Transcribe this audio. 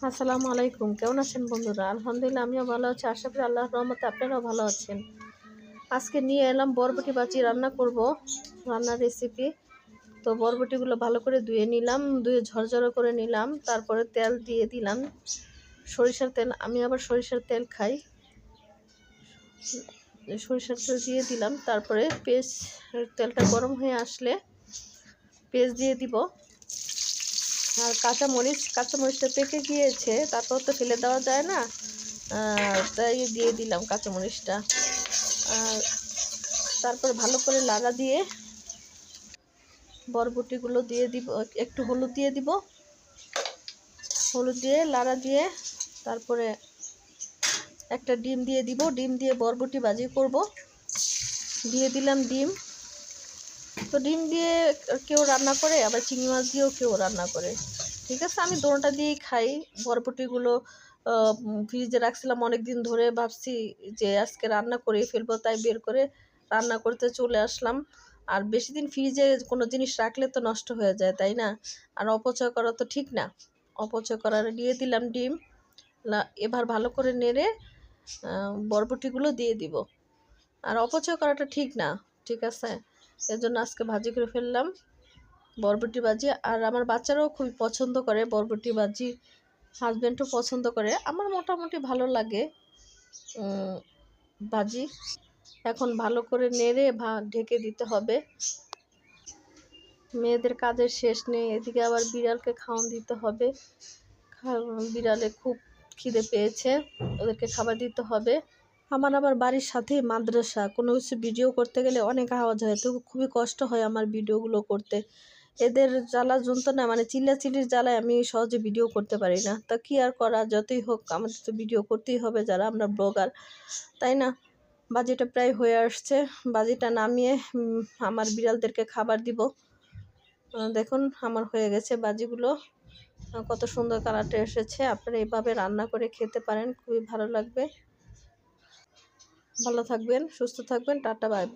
আসসালামু আলাইকুম। কেমন আছেন বন্ধুরা? আলহামদুলিল্লাহ আমিও ভালো আছি। আশা করি আল্লাহর রহমতে আপনারাও ভালো আছেন। আজকে নিয়ে এলাম বরবটি ভাজি রান্না করব, রান্নার রেসিপি। তো বরবটিগুলো ভালো করে ধুয়ে নিলাম, ধুয়ে ঝরঝরে করে নিলাম। তারপরে তেল দিয়ে দিলাম, সরিষার তেল। আমি আবার সরিষার তেল খাই। সরিষার তেল দিয়ে দিলাম। তারপরে তেলটা গরম হয়ে আসলে পেঁয়াজ দিয়ে দিব। আর কাঁচামরিচটা পেকে গিয়েছে, তারপর তো ফেলে দেওয়া যায় না, তাই দিয়ে দিলাম কাঁচামরিচটা। আর তারপর ভালো করে লাগা দিয়ে বরবটিগুলো দিয়ে দিব, একটু হলুদ দিয়ে দিব, হলুদ দিয়ে লাড়া দিয়ে তারপরে একটা ডিম দিয়ে দিব। ডিম দিয়ে বরবটি ভাজি করব। দিয়ে দিলাম ডিম। তো ডিম দিয়ে কেউ রান্না করে, আবার চিংড়ি মাছ দিয়েও কেউ রান্না করে। ঠিক আছে, আমি দোনোটা দিয়েই খাই। বরবটিগুলো ফ্রিজে রাখছিলাম অনেক দিন ধরে, ভাবছি যে আজকে রান্না করে ফেলবো, তাই বের করে রান্না করতে চলে আসলাম। আর বেশি দিন ফ্রিজে কোনো জিনিস রাখলে তো নষ্ট হয়ে যায়, তাই না? আর অপচয় করা তো ঠিক না। অপচয় করার দিয়ে দিলাম ডিম। এবার ভালো করে নেড়ে বরবটিগুলো দিয়ে দিব। আর অপচয় করাটা ঠিক না, ঠিক আছে? এর জন্য আজকে ভাজি করে ফেললাম বরবটি ভাজি। আর আমার বাচ্চারাও খুবই পছন্দ করে বরবটি ভাজি, হাজব্যান্ডও পছন্দ করে। আমার মোটামুটি ভালো লাগে ভাজি। এখন ভালো করে নেড়ে ঢেকে দিতে হবে। মেয়েদের কাজের শেষ নেই, এদিকে আবার বিড়ালকে খাওয়ান দিতে হবে। বিড়ালে খুব খিদে পেয়েছে, ওদেরকে খাবার দিতে হবে। আমার আবার বাড়ির সাথেই মাদ্রাসা, কোনো কিছু ভিডিও করতে গেলে অনেক আওয়াজ হয়, তো খুবই কষ্ট হয় আমার ভিডিওগুলো করতে। এদের জ্বালা যন্ত্রণা, মানে চিল্লাচিল্লির জ্বালায় আমি সহজে ভিডিও করতে পারি না। তা কি আর করা, যতই হোক আমাদের তো ভিডিও করতেই হবে, যারা আমরা ব্লগার, তাই না? বাজিটা প্রায় হয়ে আসছে। বাজিটা নামিয়ে আমার বিড়ালদেরকে খাবার দিব। দেখুন আমার হয়ে গেছে বাজিগুলো, কত সুন্দর কালারটা এসেছে। আপনারা এভাবে রান্না করে খেতে পারেন, খুবই ভালো লাগবে। ভালো থাকবেন, সুস্থ থাকবেন, টাটা, বাই।